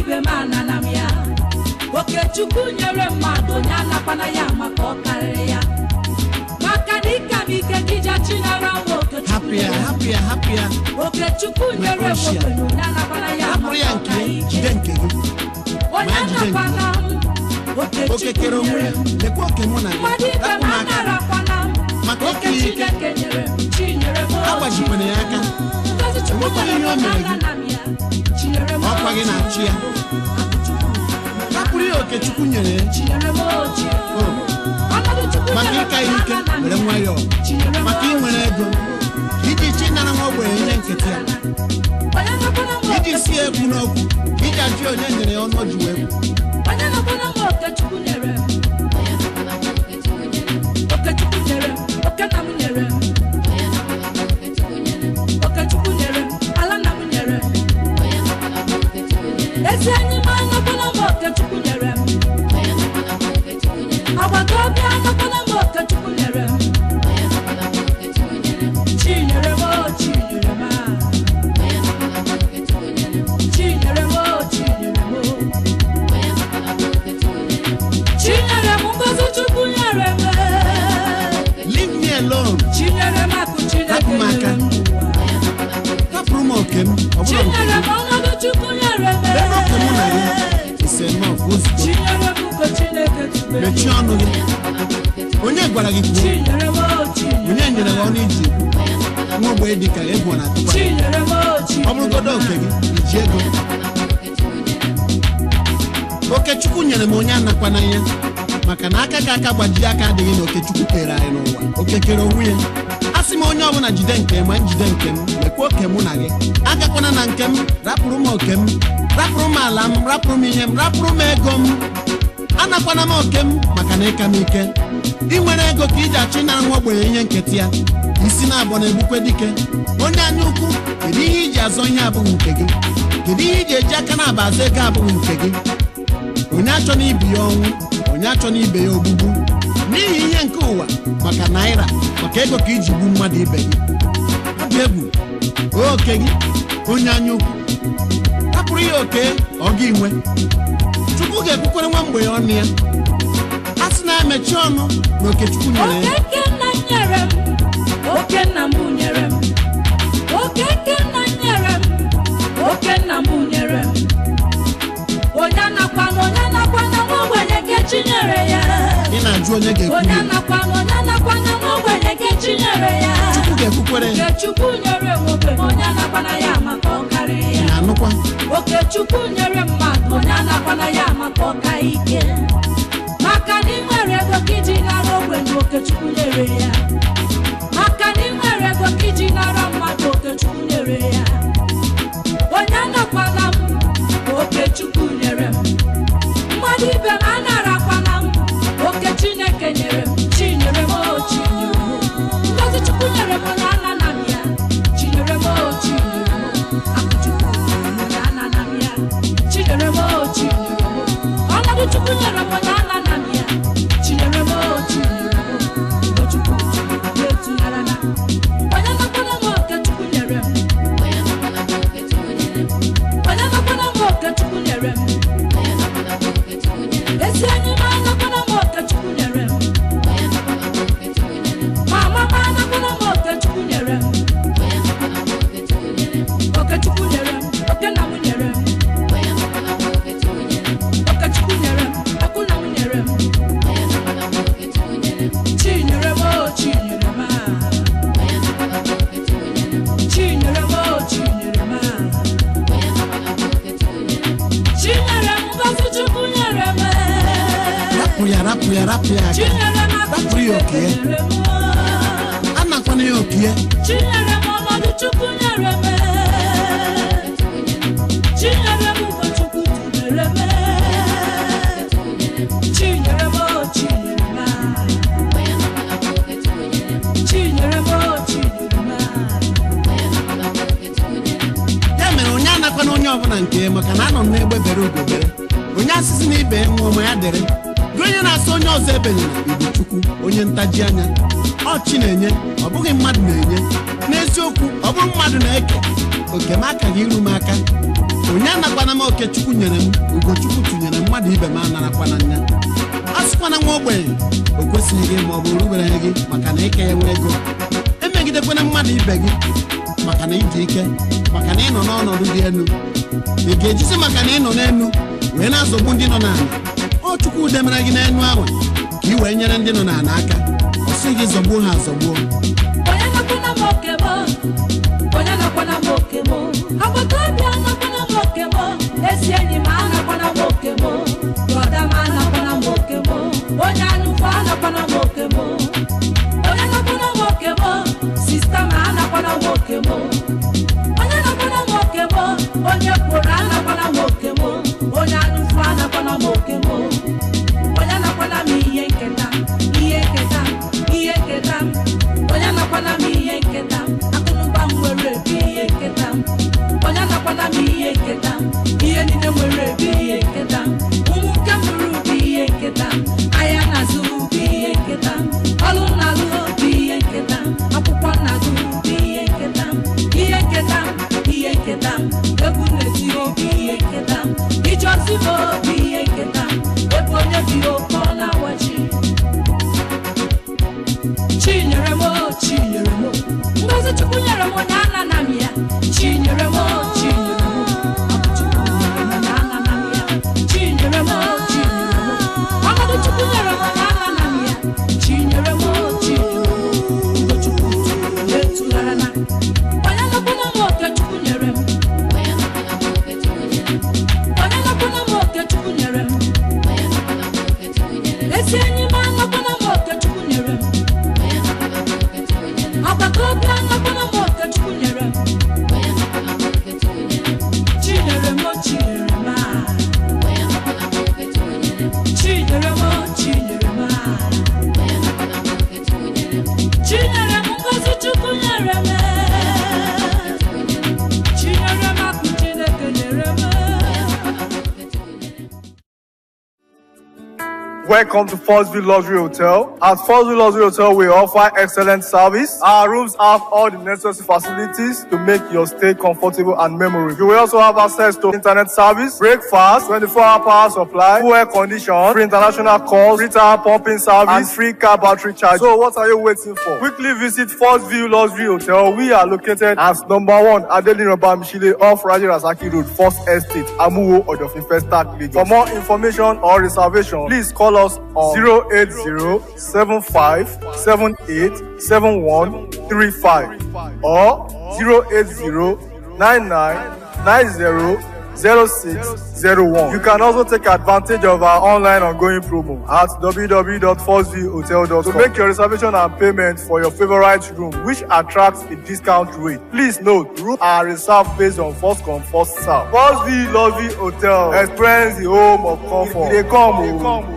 ibe mana na ya oke chukwu nyere mmadụ nya nakwana ya maka ọkarịrị ya maka dịka ike dija chinara oke chukwu hapịa oke chukwu nyere oke nya nakwana ya maka ọkarịrị onye nakwana oke kere onwe lekwa oke mụ na maka oke Chineke nyere chinyere m agbajikwana ya aka enwekwana ihe o mere gị ọkwa gị na-achị ya hapụrụ ya oke chukwu nyere maka ịka ya ike were nwayọọ maka inwere ego iji chi nara nwa ogbenye ihe nkịtị ya iji si ekwu n'okwu iji ajụ onye nyere ya ọnụ oji wee mechie ọnụ gị onye gwara gị kwuo onye nyere gị ọnụ iji nwa ogbe dị ka egwu na atụkwa ọ bụrụgodo oke gị iji ego oke chukwu nyere m onye anakwana ya maka na aka ka aka gbajie aka adịghị na oke chukwu kere anyị n'ụwa oke kere onwe ya a sị m onye ọbụla jide nke ma njide nke m lekwa oke mụ na gị agakwana na nke m rapụrụ m oke m rapụrụ m ala m rapụrụ m ihe m rapụrụ m ego m anakwana m oke m maka na ịka m ike ị nwere ego ka iji achị nara nwa ogbenye ihe nketa ya isi na-abọ na-egbukwe dike onye anya ukwu kedu ihe iji azọ ihe abụghị nke gị kedu ihe iji eji aka na-aba azọ ego abụghị nke gị onye achọ na ibi ya ọnwụ onye achọ na ibe ya ogbugbu n'ihi ihe nke ụwa maka naira maka ego ka iji gbu mmadụ ibe gị ọ dị egwu oke gị onye anya ukwu hapụrụ ya oke ọ gị nwe chukwu ga-ekwukwere nwa mgbe ọnụ ya a sị na-emechi ọnụ na oke chukwu nyere ya oke nna m nyere m oke nna nyere m oke nna m nyere m onye anakwana nwa ogbenye ke chinyere ya ị na-ajụ onye ga-ekwu onye anakwana nwa ogbenye ke chinyere ya chukwu ga-ekwukwere oke chukwu nyere m ogbenye onye anakwana ya maka ọkarịrị ya na-anụkwa oke chukwu nyere mmadụ onye anakwana ya maka ọka ike maka na ị nwere ego ka iji nara ogbenye oke chukwu nyere ya maka na ị nwere ego ka iji nara mmadụ oke chukwu nyere ya onye anakwana m oke chukwu nyere m mmadụ ibe m anarakwana m oke Chineke nyere m chinyere m chinyere m ngozi chukwu nyere m onye anana m ya chinyere m chinyere m akụchukwu onye anana m ya chinyere m chinyere m ọnọdụ chukwu nyere m onye anana m ya chinyere m chinyere m ngochukwu na-etunyere na onye nakwana m oke chukwu nyere m onye nakwana m oke chukwu nyere m ezi enyi m anakwana m oke chukwu nyere m mama m anakwana m oke chukwu nyere m oke chukwu nyere m oke nna m nyere m oke chukwu nyere m akwụna m nyere m chinyere m chinyere m chinyere m chinyere m chinyere m ngozi chukwu nyere m rapụ ya chinyere m rapụrụ ya oke ya anakwana ya oke ya chinyere m ọnọdụ chukwu nyere m chinyere m ugo chukwu nyere m chinyere m chinyere m chinyere m chinyere m ya mere onye anakwana onye ọbụla nke ya maka na anọ m n'egbe bere ugobere onye asịsị na ibe nwa ụmụ ya dịrị gị onye na-asị onye ọzọ ebenyere ibu chukwu onye ntaji anya ọ chi na-enye ọ bụghị mmadụ na-enye n'eziokwu ọ bụrụ mmadụ na-eke oke m aka gị iru m aka onye anakwana m Okechukwu nyere m Ugochukwu tụnyere mmadụ ibe m anarakwana nya a sịkwana nwa ogbenye o kwesịghị gị ma ọ bụ rubere gị maka na ike ya nwee ego emegidekwana mmadụ ibe gị maka na iji ike maka na ị nọ n'ọnọdụ dị elu ị ga-ejizi maka na ị nọ n'elu wee na-azọgbu ndị nọ n'ala ọ Chukwu demere gị n'elu ahụ ka ị wee nyere ndị nọ n'ala aka ọ sị gị zọgbuo ha azọgbuo onye nakwana m oke m agbata obi anakwana m oke m ezi enyi m anakwana m oke m brọda m anakwana m oke m onye anụfụ anakwana m oke m onye nakwana m oke m sista m anakwana m oke m onye nakwana m oke m onye kwụrụ anakwana m oke m onye anụfụ anakwana m oke m onye nakwana m ihe nketa ihe nketa ihe nketa onye nakwana m ihe nketa nwere ihe nketa onye nakwana m ihe nketa ihe niile nwere ihe nketa ụmụ nke mụrụ bụ ihe nketa ahịa na-azụ bụ ihe nketa ọlụ na-alụ bụ ihe nketa akwụkwọ na-azụ bụ ihe nketa ihe nketa ihe nketa egwu na-eti obi ihe nketa ije ozigbo bụ ihe nketa ebe onye bi oke ọ na-awachi Chinyere m Chinyere m ngozi Chukwu nyere m onye anana m ya Chinyere m Chinyere m Chukwu nyere m onye anana m ya Chinyere m Chinyere m ọnọdụ Chukwu nyere m onye anana m ya Chinyere m Chinyere m Ugochukwu na-etụghara na onye nakwana m Okechukwu nyere m onye nakwana m Okechukwu nyere m onye nakwana m Okechukwu nyere m ezi enyi m anakwana m Okechukwu nyere m agbata obi anakwana m Okechukwu nyere m Chinyere m Chinyere m Chinyere m Chinyere m Chinyere m ngozi Chukwu nyere m Chinyere m akụ Chineke nyere m. Welcome to Forestville Luxury Hotel. At Forestville Luxury Hotel, we offer excellent service. Our rooms have all the necessary facilities to make your stay comfortable and memorable. You will also have access to internet service, breakfast, 24-hour power supply, full air condition, free international calls, free tire pumping service, and free car battery charge. So what are you waiting for? Quickly visit Forestville Luxury Hotel. We are located at number 1 Adeline Obamishile off Raji Rasaki Road, First Estate, Amuwo, Odofin Festac, Lagos. For more information or reservation, please call us on 08075787135 or 08099900601. You can also take advantage of our online ongoing promo at www.forestvillehotel.com to make your reservation and payment for your favorite room, which attracts a discount rate. Please note, rooms are reserved based on first come, first serve. Forestville Luxury Hotel. Experience the home of comfort. They come.